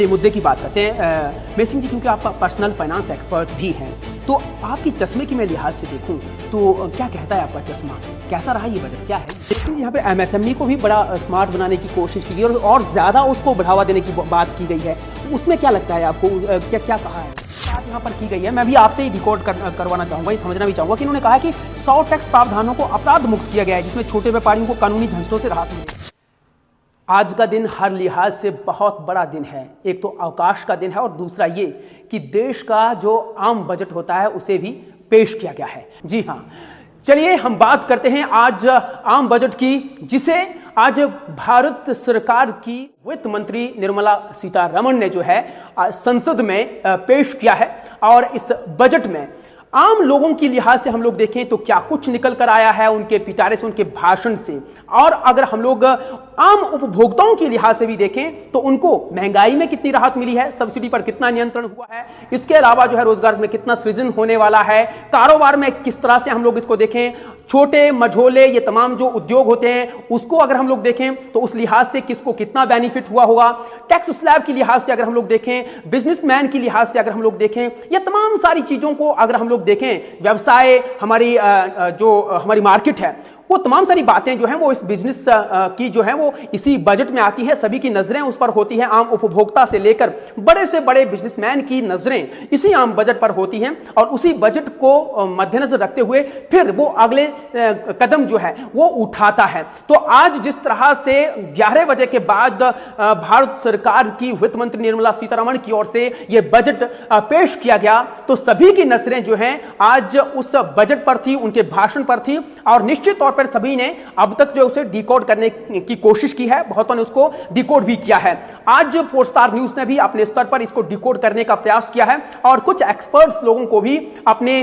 ये मुद्दे की बात करते हैं मेसिंग जी, क्योंकि आप पर्सनल फाइनेंस एक्सपर्ट भी हैं, तो आपकी चश्मे की मैं लिहाज से देखूं तो क्या कहता है आपका चश्मा, कैसा रहा ये बजट, क्या है मेसिंग जी? यहाँ पे एमएसएमई को भी बड़ा स्मार्ट बनाने की कोशिश की गई और ज़्यादा उसको बढ़ावा देने की बात की गई है, उसमें क्या लगता है आपको, क्या क्या कहा है बात यहाँ पर की गई है? मैं भी आपसे ही रिकॉर्ड करवाना चाहूँगा, ये समझना भी चाहूँगा कि इन्होंने कहा कि 100 टैक्स प्रावधानों को अपराध मुक्त किया गया है, जिसमें छोटे व्यापारियों को कानूनी झंझटों से राहत मिली। आज का दिन हर लिहाज से बहुत बड़ा दिन है। एक तो अवकाश का दिन है और दूसरा ये कि देश का जो आम बजट होता है उसे भी पेश किया गया है। जी हाँ, चलिए हम बात करते हैं आज आम बजट की, जिसे आज भारत सरकार की वित्त मंत्री निर्मला सीतारमण ने जो है संसद में पेश किया है। और इस बजट में आम लोगों की लिहाज से हम लोग देखें तो क्या कुछ निकल कर आया है उनके पिटारे से, उनके भाषण से। और अगर हम लोग आम उपभोक्ताओं की लिहाज से भी देखें तो उनको महंगाई में कितनी राहत मिली है, सब्सिडी पर कितना नियंत्रण हुआ है, इसके अलावा जो है रोजगार में कितना सृजन होने वाला है, कारोबार में किस तरह से हम लोग इसको देखें, छोटे मझोले ये तमाम जो उद्योग होते हैं उसको अगर हम लोग देखें तो उस लिहाज से किसको कितना बेनिफिट हुआ होगा, टैक्स स्लैब की लिहाज से अगर हम लोग देखें, बिजनेसमैन की लिहाज से अगर हम लोग देखें, ये तमाम सारी चीजों को अगर हम लोग देखें, व्यवसाय हमारी जो हमारी मार्केट है, वो तमाम सारी बातें जो हैं वो इस बिजनेस की जो है वो इसी बजट में आती है। सभी की नजरें उस पर होती हैं, आम उपभोक्ता से लेकर बड़े से बड़े बिजनेसमैन की नजरें इसी आम बजट पर होती हैं। और उसी बजट को मद्देनजर रखते हुए फिर वो अगले कदम जो है वो उठाता है। तो आज जिस तरह से 11 बजे के बाद भारत सरकार की वित्त मंत्री निर्मला सीतारमण की ओर से ये बजट पेश किया गया, तो सभी की नजरें जो हैं आज उस बजट पर थी, उनके भाषण पर थी। और निश्चित तौर पर सभी ने अब तक जो उसे डिकोड करने की कोशिश की है, बहुतों ने उसको डिकोड भी किया है। आज 4 स्टार न्यूज ने भी अपने स्तर पर इसको डिकोड करने का प्रयास किया है और कुछ एक्सपर्ट्स लोगों को भी अपने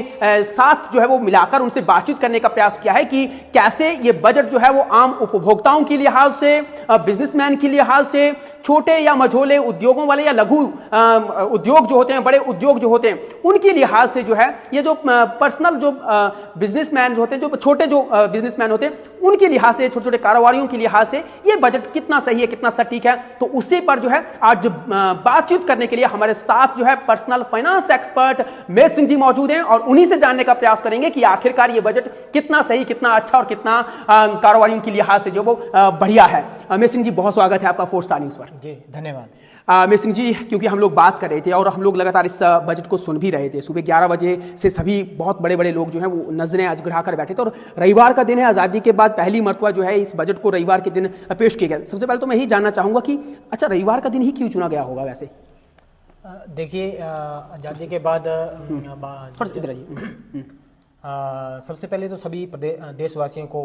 साथ जो है वो मिलाकर उनसे बातचीत करने का प्रयास किया है कि कैसे ये बजट जो है वो आम उपभोक्ताओं की लिहाज से, बिजनेसमैन की लिहाज से, छोटे या मझोले उद्योगों वाले या लघु उद्योग जो होते हैं, बड़े उद्योग जो होते हैं, उनकी लिहाज से जो है ये जो पर्सनल जो बिजनेसमैन जो होते हैं, जो छोटे जो बिजनेसमैन होते हैं, उनके लिहाज से, छोटे छोटे कारोबारियों के लिहाज से ये बजट कितना सही है, कितना सटीक है, तो उसी पर जो है आज बातचीत करने के लिए हमारे साथ जो है पर्सनल फाइनेंस एक्सपर्ट मेसिंग जी मौजूद हैं और उन्हीं से जानने का प्रयास करेंगे कि आखिरकार ये बजट कितना सही, कितना अच्छा और कितना कारोबारियों के लिहाज से जो वो बढ़िया है। मेसिंग जी, बहुत स्वागत है आपका 4 स्टार न्यूज पर। जी धन्यवाद। मेसिंग जी, क्योंकि हम लोग बात कर रहे थे और हम लोग लगातार इस बजट को सुन भी रहे थे, सुबह 11 बजे से सभी बहुत बड़े बड़े लोग जो हैं वो नजरें आज गड़ा कर बैठे थे। और रविवार का दिन है, आज़ादी के बाद पहली मरतबा जो है इस बजट को रविवार के दिन पेश किया गया। सबसे पहले तो मैं यही जानना चाहूँगा कि अच्छा, रविवार का दिन ही क्यों चुना गया होगा वैसे? देखिए, आज़ादी के बाद सबसे पहले तो सभी देशवासियों को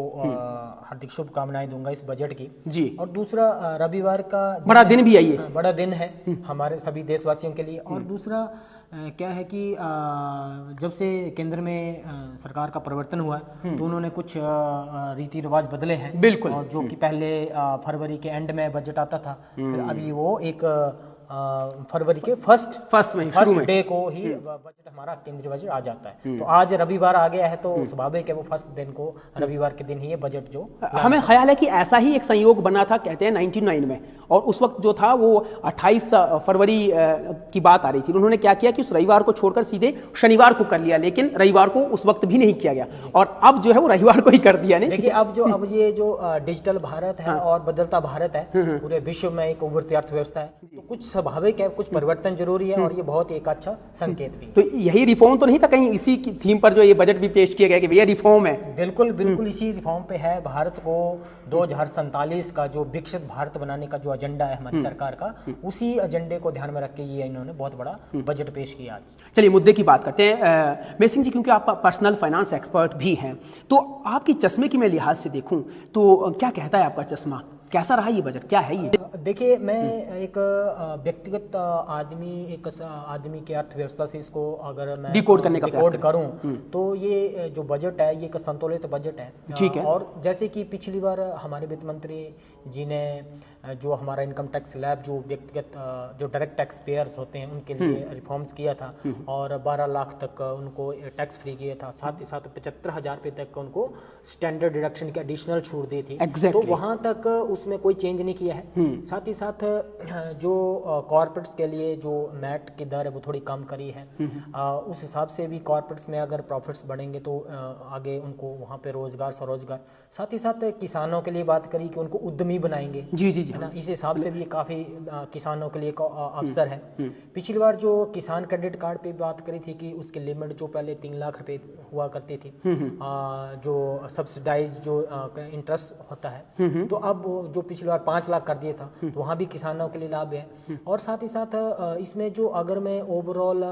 हार्दिक शुभकामनाएं दूंगा इस बजट की जी। और दूसरा, रविवार का बड़ा दिन भी है, ये बड़ा दिन है हमारे सभी देशवासियों के लिए। और दूसरा क्या है कि जब से केंद्र में सरकार का परिवर्तन हुआ है तो उन्होंने कुछ रीति रिवाज बदले हैं। बिल्कुल। और जो कि पहले फरवरी के एंड में बजट आता था, फिर अभी वो एक फरवरी के फर्स्ट डे को ही बजट हमारा केंद्रीय बजट आ जाता है। तो आज रविवार आ गया है तो स्वाभाविक है वो फर्स्ट दिन को, रविवार के दिन ही ये बजट जो हमें ख्याल है कि ऐसा ही एक संयोग बना था, कहते हैं 99 में, और उस वक्त जो था वो 28 फरवरी की बात आ रही थी। उन्होंने क्या किया कि उस रविवार को छोड़कर सीधे शनिवार को कर लिया, लेकिन रविवार को उस वक्त भी नहीं किया गया और अब जो है वो रविवार को ही कर दिया। नहीं, देखिए अब ये जो डिजिटल भारत है और बदलता भारत है, पूरे विश्व में एक उभरती अर्थव्यवस्था है, तो कुछ स्वाभाविक है, कुछ परिवर्तन जरूरी है और ये बहुत एक अच्छा संकेत भी। तो यही रिफॉर्म तो नहीं था कहीं इसी की थीम पर जो ये बजट भी पेश किया गया कि भैया रिफॉर्म है? बिल्कुल बिल्कुल इसी रिफॉर्म पे है। भारत को 2047 का जो विकसित भारत बनाने का जो एजेंडा है हमारी सरकार का, उसी एजेंडे को ध्यान में रख के ये इन्होंने बहुत बड़ा बजट पेश किया आज। चलिए मुद्दे की बात करते हैं मेसिंग जी, क्योंकि आप पर्सनल फाइनेंस एक्सपर्ट भी हैं, तो आपकी चश्मे की मैं लिहाज से देखूं तो क्या कहता है आपका चश्मा, कैसा रहा ये बजट, क्या है ये? देखिए, मैं एक व्यक्तिगत आदमी की अर्थव्यवस्था से इसको अगर मैं डिकोड करने का प्रयास करूं तो ये जो बजट है ये एक संतुलित बजट है। ठीक है। और जैसे कि पिछली बार हमारे वित्त मंत्री जी ने जो हमारा इनकम टैक्स स्लैब जो व्यक्तिगत जो डायरेक्ट टैक्स पेयर्स होते हैं उनके लिए रिफॉर्म्स किया था और 12 लाख तक उनको टैक्स फ्री किया था, साथ ही साथ 75,000 रुपये तक उनको स्टैंडर्ड डिडक्शन की एडिशनल छूट दी थी। तो वहाँ तक उसमें कोई चेंज नहीं किया है। साथ ही साथ जो कॉर्पोरेट्स के लिए जो मैट की दर है वो थोड़ी कम करी है। उस हिसाब से भी कॉर्पोरेट्स में अगर प्रॉफिट्स बढ़ेंगे तो आगे उनको वहाँ पे रोजगार स्वरोजगार, साथ ही साथ किसानों के लिए बात करी कि उनको उद्यमी बनाएंगे। जी जी जी, है ना, इस हिसाब से भी काफ़ी किसानों के लिए एक अवसर है। पिछली बार जो किसान क्रेडिट कार्ड पे बात करी थी कि उसकी लिमिट जो पहले 3 लाख रुपए हुआ करती थी, जो सब्सिडाइज जो इंटरेस्ट होता है, तो अब जो पिछली बार 5 लाख कर दिया था, तो वहाँ भी किसानों के लिए लाभ है। और साथ ही साथ इसमें जो अगर मैं ओवरऑल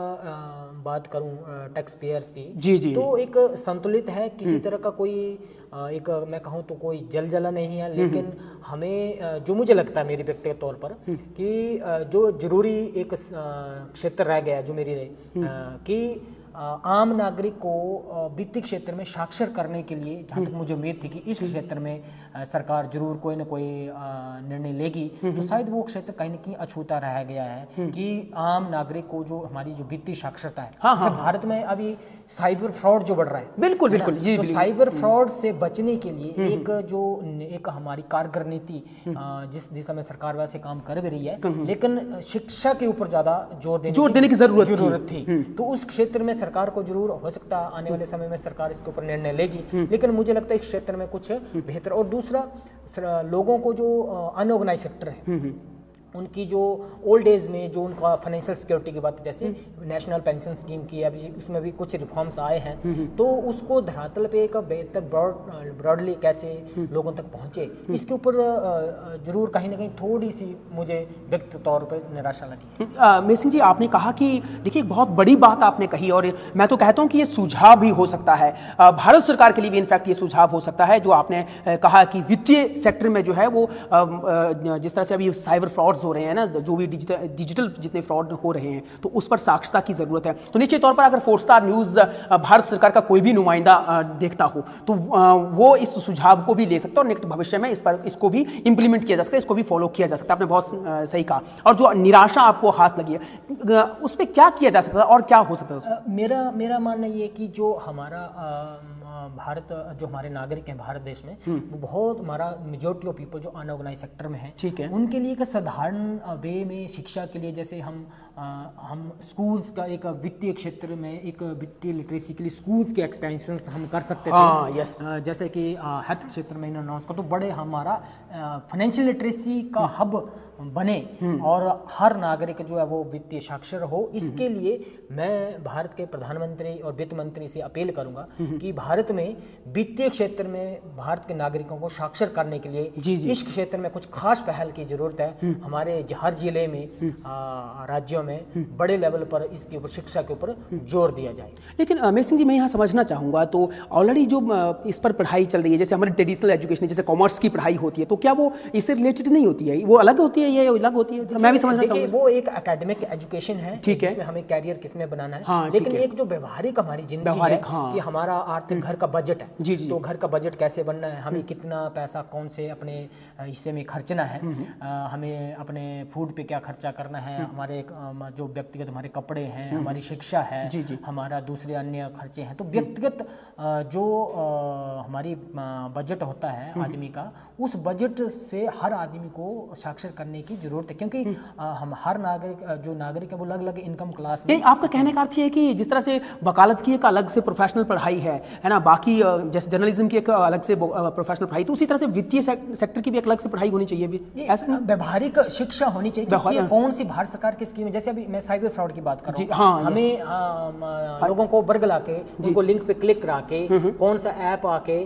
बात करूँ टैक्स पेयर्स की, जी जी, तो एक संतुलित है, किसी तरह का कोई एक मैं कहूँ तो कोई जला नहीं है। लेकिन हमें जो मुझे लगता है मेरी व्यक्तिगत तौर पर कि जो जरूरी एक क्षेत्र रह गया जो मेरी कि आम नागरिक को वित्तीय क्षेत्र में साक्षर करने के लिए, जहाँ तक मुझे उम्मीद थी कि इस क्षेत्र में सरकार जरूर कोई ना कोई निर्णय लेगी, तो शायद वो क्षेत्र कहीं ना कहीं अछूता रह गया है कि आम नागरिक को जो हमारी जो वित्तीय साक्षरता है, भारत में अभी साइबर फ्रॉड जो बढ़ रहा है, बिल्कुल बिल्कुल जी, तो साइबर फ्रॉड से बचने के लिए एक हमारी कारगर नीति, जिस दिशा में सरकार वैसे काम कर भी रही है, लेकिन शिक्षा के ऊपर ज्यादा जोर देने की जरूरत थी। तो उस क्षेत्र में सरकार को जरूर हो सकता है आने वाले समय में सरकार इसके ऊपर निर्णय लेगी, लेकिन मुझे लगता है इस क्षेत्र में कुछ बेहतर। और दूसरा, लोगों को जो अनऑर्गेनाइज सेक्टर है उनकी जो ओल्ड एज में जो उनका फाइनेंशियल सिक्योरिटी की बात है, जैसे नेशनल पेंशन स्कीम की अभी उसमें भी कुछ रिफॉर्म्स आए हैं, तो उसको धरातल पे एक बेहतर ब्रॉडली कैसे लोगों तक पहुंचे, इसके ऊपर जरूर कहीं ना कहीं थोड़ी सी मुझे व्यक्तिगत तौर पर निराशा लगी है। मेसिंह जी, आपने कहा कि देखिए बहुत बड़ी बात आपने कही, और मैं तो कहता हूं कि ये सुझाव भी हो सकता है भारत सरकार के लिए भी, इनफैक्ट ये सुझाव हो सकता है जो आपने कहा कि वित्तीय सेक्टर में जो है वो जिस तरह से अभी साइबर फ्रॉड हो रहे हैं ना, जो भी डिजिटल जितने फ्रॉड हो रहे हैं, तो उस पर साक्षरता की जरूरत है। तो निश्चित तौर पर अगर 4 स्टार न्यूज भारत सरकार का कोई भी नुमाइंदा देखता हो तो वो इस सुझाव को भी ले सकता है और निकट भविष्य में इसको भी इंप्लीमेंट किया जा सकता है, इसको भी फॉलो किया जा सकता है। आपने बहुत सही कहा। और जो निराशा आपको हाथ लगी है उस पर क्या किया जा सकता है और क्या हो सकता है? मेरा मानना ये कि जो हमारा भारत, जो हमारे नागरिक हैं भारत देश में, वो बहुत हमारा मेजॉरिटी ऑफ पीपल जो अनऑर्गेनाइज सेक्टर में है, ठीक है, उनके लिए एक साधारण वे में शिक्षा के लिए, जैसे हम स्कूल्स का एक वित्तीय क्षेत्र में एक वित्तीय लिटरेसी के लिए स्कूल्स के एक्सपेंशन हम कर सकते थे। यस, जैसे कि हेल्थ क्षेत्र में अनाउंस का, तो बड़े हमारा फाइनेंशियल लिटरेसी का हब बने और हर नागरिक जो है वो वित्तीय साक्षर हो। इसके लिए मैं भारत के प्रधानमंत्री और वित्त मंत्री से अपील करूंगा कि भारत में वित्तीय क्षेत्र में भारत के नागरिकों को साक्षर करने के लिए इस क्षेत्र में कुछ खास पहल की जरूरत है। हमारे हर जिले में, राज्यों में बड़े लेवल पर इसके ऊपर, शिक्षा के ऊपर जोर दिया जाए। लेकिन मेसिंह जी, मैं यहाँ समझना चाहूँगा, तो ऑलरेडी जो इस पर पढ़ाई चल रही है, जैसे हमारी ट्रेडिशनल एजुकेशन, जैसे कॉमर्स की पढ़ाई होती है, तो क्या वो इससे रिलेटेड नहीं होती है? वो अलग होती है, ये अलग होती है? मैं भी समझना चाहूँगा। वो एक एकेडमिक एजुकेशन है, ठीक है, जिसमें हमें कैरियर किसमें बनाना है। हाँ, लेकिन एक जो व्यवहारिक हमारी जिंदगी है कि हमारा आर्थिक घर का बजट है, जी जी, तो घर का बजट कैसे बनना है, हमें कितना पैसा कौन से अपने हिस्से में खर्चना है, हमें अपने फूड पे क्या खर्चा करना है, हमारे जो व्यक्तिगत हमारे कपड़े हैं, हमारी शिक्षा है, हमारा दूसरे अन्य खर्चे हैं। तो व्यक्तिगत जो हमारी बजट होता है आदमी का, उस बजट से हर आदमी को साक्षर करने की जरूरत है, क्योंकि हम हर नागरिक है वो अलग अलग इनकम क्लास में। आपका कहने का अर्थ है कि जिस तरह से वकालत की एक अलग से प्रोफेशनल पढ़ाई है ना, बाकी जैसे जर्नलिज्म की एक अलग से प्रोफेशनल पढ़ाई, तो उसी तरह से वित्तीय सेक्टर की भी एक अलग से पढ़ाई होनी चाहिए भी, ऐसा व्यवहारिक शिक्षा होनी चाहिए। कौन सी भारत सरकार की स्कीम है, जैसे अभी मैं साइबर फ्रॉड की बात कर रहा हूँ, हमें लोगों को वर्ग ला के उनको लिंक पे क्लिक करा के, कौन सा ऐप आके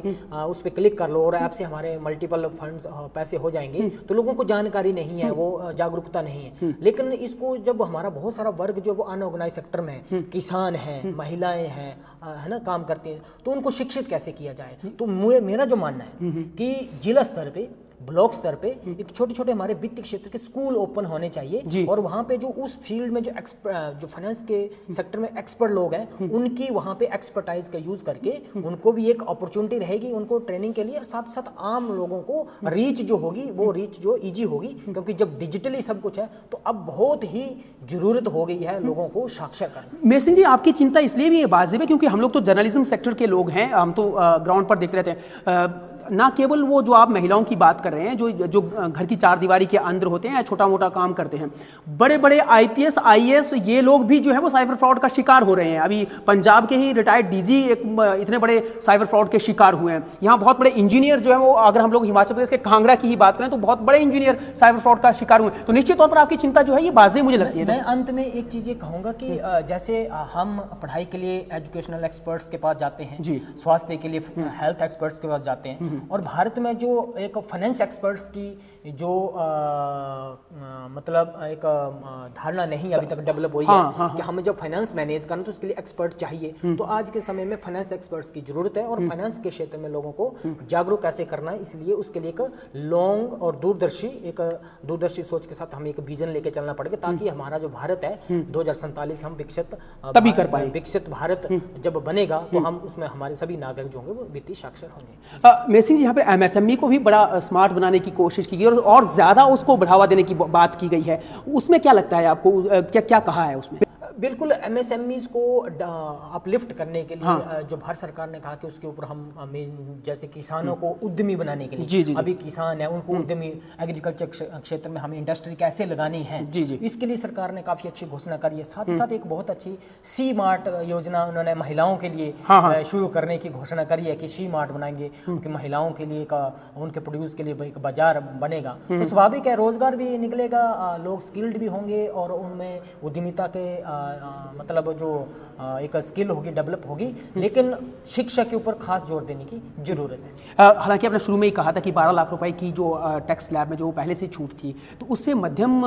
उस पे क्लिक कर लो और ऐप से हमारे मल्टीपल फंड्स पैसे हो जाएंगे, तो लोगों को जानकारी नहीं है, वो जागरूकता नहीं है। लेकिन इसको जब हमारा बहुत सारा वर्ग जो वो अनऑर्गेनाइज सेक्टर में है, किसान हैं, महिलाएं हैं, है ना, काम करती हैं, तो उनको शिक्षित कैसे किया जाए? तो मेरा जो मानना है कि जिला स्तर पे ब्लॉक स्तर पे एक छोटे छोटे हमारे वित्तीय क्षेत्र के स्कूल ओपन होने चाहिए, और वहाँ पे जो उस फील्ड में जो फाइनेंस के सेक्टर में एक्सपर्ट लोग हैं उनकी वहाँ पे एक्सपर्टाइज का यूज करके उनको भी एक अपॉर्चुनिटी रहेगी उनको ट्रेनिंग के लिए, साथ साथ आम लोगों को रीच जो होगी वो रीच जो इजी होगी, क्योंकि जब डिजिटली सब कुछ है तो अब बहुत ही जरूरत हो गई है लोगों को साक्षर करना। मेसिन जी, आपकी चिंता इसलिए भी वाजिब है क्योंकि हम लोग तो जर्नलिज्म सेक्टर के लोग हैं, हम तो ग्राउंड पर देखते रहते हैं। ना केवल वो जो आप महिलाओं की बात कर रहे हैं जो घर की चारदीवारी के अंदर होते हैं या छोटा मोटा काम करते हैं, बड़े बड़े आईपीएस आईएएस ये लोग भी जो है वो साइबर फ्रॉड का शिकार हो रहे हैं। अभी पंजाब के ही रिटायर्ड डीजी इतने बड़े साइबर फ्रॉड के शिकार हुए हैं। यहाँ बहुत बड़े इंजीनियर जो है वो, अगर हम लोग हिमाचल प्रदेश के कांगड़ा की ही बात करें तो बहुत बड़े इंजीनियर साइबर फ्रॉड का शिकार हुए। तो निश्चित तौर पर आपकी चिंता जो है ये वाजिब मुझे लगती है। मैं अंत में एक चीज ये कहूंगा कि जैसे हम पढ़ाई के लिए एजुकेशनल एक्सपर्ट्स के पास जाते हैं, स्वास्थ्य के लिए हेल्थ एक्सपर्ट्स के पास जाते हैं, और भारत में जो एक फाइनेंस एक्सपर्ट्स की जो मतलब एक धारणा नहीं अभी तक डेवलप हुई है कि हमें जब फाइनेंस मैनेज करना तो उसके लिए एक्सपर्ट चाहिए, तो आज के समय में फाइनेंस एक्सपर्ट्स की जरूरत है, और फाइनेंस के क्षेत्र में लोगों को जागरूक कैसे करना है, इसलिए उसके लिए एक लॉन्ग और दूरदर्शी सोच के साथ हमें एक विजन लेके चलना पड़ेगा, ताकि हमारा जो भारत है 2047 हम तभी कर पाए। विकसित भारत जब बनेगा तो हम उसमें हमारे सभी नागरिक जो होंगे वो वित्तीय साक्षर होंगे। मेसिन जी, यहाँ पे एमएसएमई को भी बड़ा स्मार्ट बनाने की कोशिश की गई और ज्यादा उसको बढ़ावा देने की बात की गई है, उसमें क्या लगता है आपको, क्या कहा है उसमें? बिल्कुल, एमएसएमईज को अपलिफ्ट करने के लिए जो भारत सरकार ने कहा कि उसके ऊपर हम जैसे किसानों को उद्यमी बनाने के लिए, अभी किसान है उनको उद्यमी एग्रीकल्चर क्षेत्र में हमें इंडस्ट्री कैसे लगानी है, इसके लिए सरकार ने काफी अच्छी घोषणा करी है। साथ ही साथ एक बहुत अच्छी सी मार्ट योजना उन्होंने महिलाओं के लिए शुरू करने की घोषणा करी है कि सी मार्ट बनाएंगे, उनकी महिलाओं के लिए उनके प्रोड्यूस के लिए एक बाजार बनेगा, तो स्वाभाविक है रोजगार भी निकलेगा, लोग स्किल्ड भी होंगे और उनमें उद्यमिता के मतलब जो एक स्किल होगी डेवलप होगी, लेकिन शिक्षा के ऊपर खास जोर देने की जरूरत है। हालांकि आपने शुरू में ही कहा था कि 12 लाख रुपए की जो टैक्स स्लैब में जो पहले से छूट थी, तो उससे मध्यम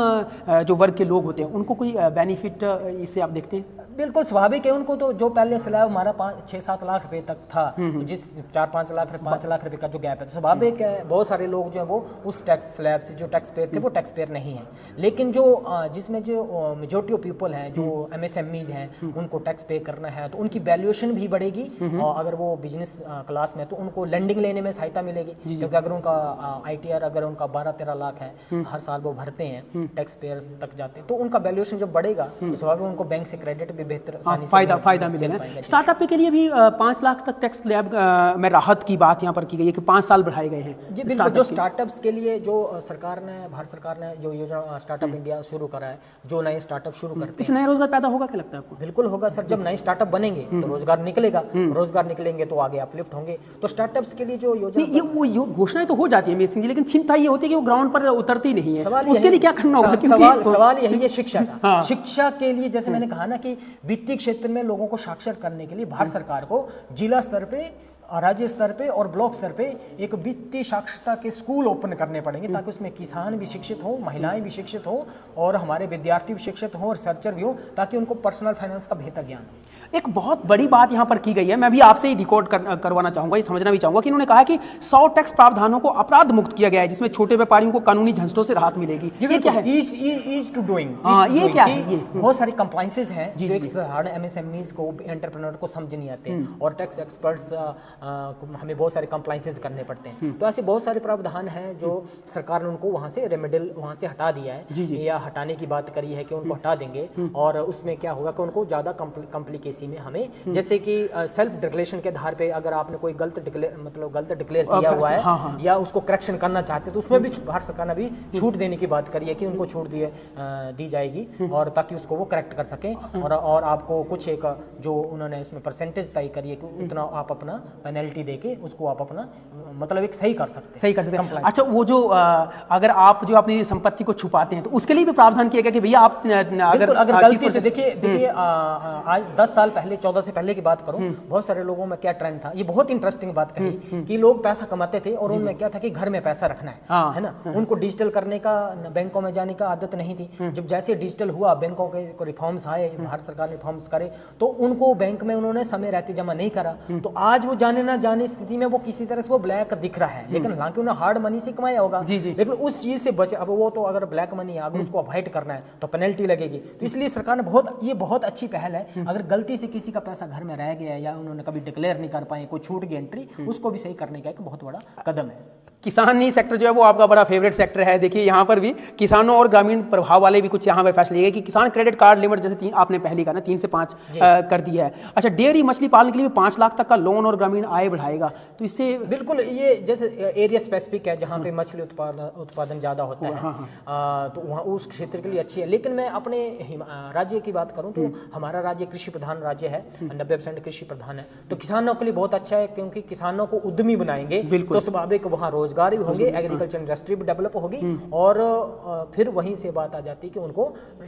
जो वर्ग के लोग होते हैं उनको कोई बेनिफिट इससे आप देखते हैं? बिल्कुल स्वाभाविक है, उनको तो जो पहले स्लैब हमारा 6-7 लाख रुपए तक था, जिस 4-5 लाख 5 लाख रुपए का जो गैप है, तो स्वाभाविक है बहुत सारे लोग जो है वो उस टैक्स स्लैब से जो टैक्स पेयर थे वो टैक्स पेयर नहीं है, लेकिन जो जिसमें जो मेजोरिटी ऑफ पीपल हैं जो एमएसएमईज हैं उनको टैक्स पे करना है तो उनकी वैल्यूएशन भी बढ़ेगी, और अगर वो बिजनेस क्लास में तो उनको लेंडिंग लेने में सहायता मिलेगी, क्योंकि अगर उनका आईटीआर अगर उनका 12-13 लाख है हर साल वो भरते हैं टैक्स पेयर तक जाते हैं, तो उनका वैल्यूएशन जब बढ़ेगा तो स्वाभाविक उनको बैंक से क्रेडिट भी बेहतर फायदा मिलेगा। स्टार्टअप के लिए भी 5 लाख तक टैक्स स्लैब में राहत की बात यहाँ पर की गई है कि 5 साल बढ़ाए गए हैं। जी बिल्कुल, जो स्टार्टअप्स के लिए जो भारत सरकार ने जो योजना स्टार्टअप इंडिया शुरू करा है, जो नए स्टार्टअप शुरू करते हैं, इससे नया रोजगार पैदा होगा, क्या लगता है आपको? बिल्कुल होगा सर, जब नए स्टार्टअप बनेंगे तो रोजगार निकलेगा, रोजगार निकलेंगे तो आगे अपलिफ्ट होंगे, तो स्टार्टअप्स के लिए जो योजना ये वो घोषणाएं तो हो जाती है मेसिन जी, लेकिन चिंता ये होती है कि वो ग्राउंड पर उतरती नहीं है, उसके लिए क्या करना होगा? सवाल यही है शिक्षा का। शिक्षा के लिए जैसे मैंने कहा ना कि वित्तीय क्षेत्र में लोगों को साक्षर करने के लिए भारत सरकार को जिला स्तर पे, राज्य स्तर पे और ब्लॉक स्तर पे एक वित्तीय साक्षरता के स्कूल ओपन करने पड़ेंगे, ताकि उसमें किसान भी शिक्षित हो, महिलाएं भी शिक्षित हो और हमारे विद्यार्थी भी शिक्षित हो और रिसर्चर भी हो, ताकि उनको पर्सनल फाइनेंस का बेहतर ज्ञान हो। एक बहुत बड़ी बात यहाँ पर की गई है, मैं भी आपसे ही रिकॉर्ड करवाना चाहूंगा, ये समझना भी चाहूंगा कि इन्होंने कहा कि 100 टैक्स प्रावधानों को अपराध मुक्त किया गया है, जिसमें छोटे व्यापारियों को कानूनी झंझटों से राहत मिलेगी। ये क्या है? Ease to doing. ये क्या है? ये बहुत सारी कंप्लायंसेस हैं जो एक साधारण एमएसएमईज को, एंटरप्रेन्योर को समझ नहीं आते, और टैक्स एक्सपर्ट्स हमें बहुत सारे कंप्लायंसेस करने पड़ते हैं, तो ऐसे बहुत सारे प्रावधान हैं जो सरकार ने उनको वहां से रेमेडियल वहां से हटा दिया है, या हटाने की बात करी है कि उनको हटा देंगे, और उसमें क्या होगा कि उनको ज्यादा कॉम्प्लिकेसी में हमें, जैसे कि सेल्फ डिक्लेरेशन के आधार पे अगर आपने कोई गलत डिक्लेयर किया हुआ है या उसको करेक्शन करना चाहते हैं, तो उसमें भी भारत सरकार ने भी छूट देने की बात करी है कि उनको छूट दी जाएगी, और ताकि उसको वो करेक्ट कर सकें, और आपको कुछ एक जो उन्होंने इसमें परसेंटेज तय करी है कि उतना आप अपना पेनल्टी देके उसको आप अपना मतलब एक सही कर सकते हैं। अच्छा, वो जो अगर आप जो अपनी संपत्ति को छुपाते हैं तो उसके लिए भी प्रावधान किया गया कि भैया आप अगर गलती से देखिए आज 10 साल पहले 14 से पहले की बात करूं, बहुत सारे लोगों में क्या ट्रेंड था, ये बहुत इंटरेस्टिंग बात कही कि लोग पैसा कमाते थे और उनमें क्या था कि घर में पैसा रखना है ना, उनको डिजिटल करने का, बैंकों में जाने का आदत नहीं थी। जब जैसे डिजिटल हुआ, बैंकों के रिफॉर्म्स आए, भारत सरकार ने रिफॉर्म्स करे, तो उनको बैंक में उन्होंने समय रहते जमा नहीं करा, तो आज वो जाने ना जाने स्थिति में वो किसी तरह से वो ब्लैक का दिख रहा है, लेकिन हालांकि उन्हें हार्ड मनी से कमाया होगा, लेकिन उस चीज से बचे। अब वो तो अगर ब्लैक मनी है, अगर उसको अवॉइड करना है तो पेनल्टी लगेगी। तो इसलिए सरकार ने ये बहुत अच्छी पहल है। अगर गलती से किसी का पैसा घर में रह गया या उन्होंने कभी डिक्लेयर नहीं कर पाए, कोई छूट गई एंट्री, उसको भी सही करने का एक बहुत बड़ा कदम है। किसानी सेक्टर जो है वो आपका बड़ा फेवरेट सेक्टर है। देखिए यहाँ पर भी किसानों और ग्रामीण प्रभाव वाले भी कुछ यहाँ पर फैसले लिए गए कि किसान क्रेडिट कार्ड लिमिट जैसे आपने पहले कहा ना 3 से 5 कर दिया है। अच्छा, डेयरी मछली पालन के लिए 5 लाख तक का लोन और ग्रामीण आय बढ़ाएगा, तो इससे बिल्कुल ये जैसे एरिया स्पेसिफिक है, जहाँ पे मछली उत्पादन ज़्यादा होता है, तो वहाँ उस क्षेत्र के लिए अच्छी है। लेकिन मैं अपने राज्य की बात करूँ तो हमारा राज्य कृषि प्रधान राज्य है, 90% कृषि प्रधान है, तो किसानों के लिए बहुत अच्छा है, क्योंकि किसानों को उद्यमी बनाएंगे तो स्वाभाविक वहाँ रोजगार भी होंगे, एग्रीकल्चर इंडस्ट्री भी डेवलप होगी, और फिर वहीं से बात आ जाती है कि उनको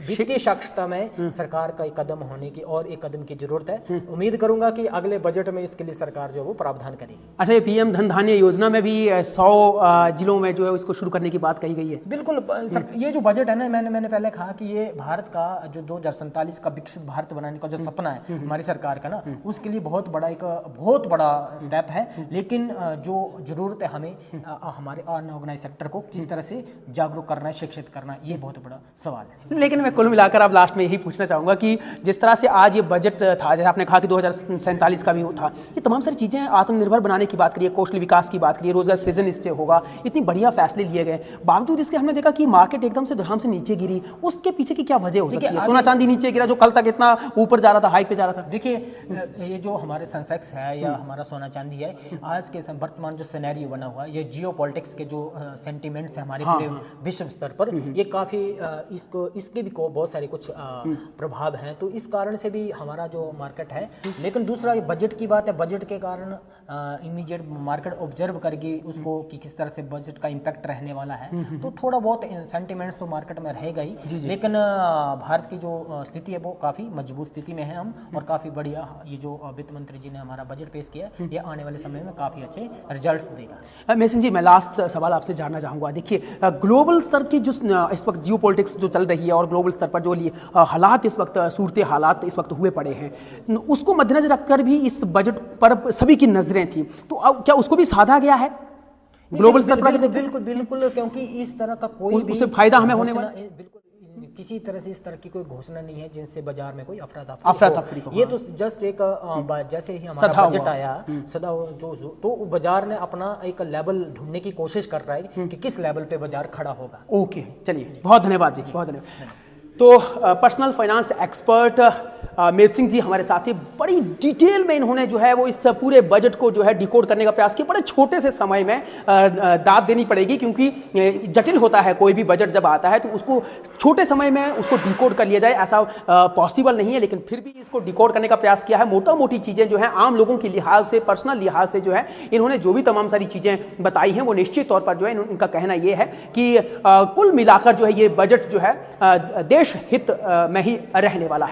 वित्तीय साक्षरता में सरकार का एक कदम होने की और एक कदम की जरूरत है। उम्मीद करूंगा कि अगले बजट में इसके लिए सरकार जो है वो प्रावधान करेगी। अच्छा, ये पीएम धन धान्य योजना में भी 100 जिलों में जो है इसको शुरू करने की बात कही गई है। बिल्कुल, ये जो बजट है ना, मैंने पहले कहा कि ये भारत का जो 2047 का विकसित भारत बनाने का जो सपना है हमारी सरकार का ना, उसके लिए बहुत बड़ा स्टेप है। लेकिन जो जरूरत है हमें हमारे अनऑर्गेनाइज सेक्टर को किस तरह से जागरूक करना है, शिक्षित करना है, ये बहुत बड़ा सवाल है। लेकिन मैं कुल मिलाकर अब लास्ट में यही पूछना चाहूंगा कि जिस तरह से आज ये बजट था, जैसे आपने कहा कि 2047 का भी था, ये तमाम सारी चीजें आत्मनिर्भर बनाने की बात करिए, कौशल विकास की बात करिए, रोजगार सृजन इससे होगा, इतनी बढ़िया फैसले लिए गए, बावजूद इसके हमने देखा कि मार्केट एकदम से धड़ाम से नीचे गिरी। उसके पीछे की क्या वजह हो सकती है? सोना चांदी नीचे गिरा जो कल तक इतना ऊपर जा रहा था, हाई पे जा रहा था। देखिए, ये जो हमारे सेंसेक्स है या हमारा सोना चांदी है, आज के वर्तमान जो सिनेरियो बना हुआ है, ये जियो पॉलिटिक्स के जो सेंटिमेंट्स है हमारे पूरे विश्व स्तर पर, ये काफी इसके भी बहुत सारे कुछ प्रभाव हैं, तो इस कारण से भी हमारा जो मार्केट है। लेकिन दूसरा बजट की बात है, बजट के कारण इमीडिएट मार्केट ऑब्जर्व करेगी उसको कि किस तरह से बजट का इम्पैक्ट रहने वाला है, तो थोड़ा बहुत सेंटिमेंट्स तो मार्केट में रहेगा ही। लेकिन भारत की जो स्थिति है वो काफी मजबूत स्थिति में है हम, और काफी बढ़िया ये जो वित्त मंत्री जी ने हमारा बजट पेश किया, ये आने वाले समय में काफी अच्छे रिजल्ट्स देगा। मेसिन जी, मैं लास्ट सवाल आपसे जानना चाहूँगा। देखिए, ग्लोबल स्तर की जो इस वक्त जियो पॉलिटिक्स जो चल रही है और ग्लोबल स्तर पर जो हालात इस वक्त सूरत हालात इस वक्त हुए पड़े हैं, उसको मद्देनजर रखकर भी इस बजट पर सभी की नजरें थी, तो अब क्या उसको भी साधा गया है ग्लोबल स्तर पर? बिल्कुल, क्योंकि इस तरह का कोई भी उससे फायदा हमें होने वाला बिल्कुल किसी तरह से इस तरह की कोई घोषणा नहीं है जिनसे बाजार में कोई अफरा तफरी हो। ये तो जस्ट एक जैसे ही हमारा बजट आया सदा तो बाजार ने अपना एक लेवल ढूंढने की कोशिश कर रहा है कि किस लेवल पे बाजार खड़ा होगा। ओके, चलिए, बहुत धन्यवाद जी, बहुत धन्यवाद। तो personal finance expert मेत Singh ji हमारे साथ ही, बड़ी डिटेल में इन्होंने जो है वो इस पूरे बजट को जो है डिकोड करने का प्रयास किया। बड़े छोटे से समय में दाद देनी पड़ेगी, क्योंकि जटिल होता है कोई भी बजट जब आता है, तो उसको छोटे समय में उसको डिकोड कर लिया जाए ऐसा पॉसिबल नहीं है, लेकिन फिर भी इसको डिकोड करने का प्रयास किया है। मोटा मोटी चीज़ें जो है आम लोगों के लिहाज से, पर्सनल लिहाज से जो है इन्होंने जो भी तमाम सारी चीज़ें बताई हैं, वो निश्चित तौर पर जो है इनका कहना ये है कि कुल मिलाकर जो है ये बजट जो है देश हित में ही रहने वाला है।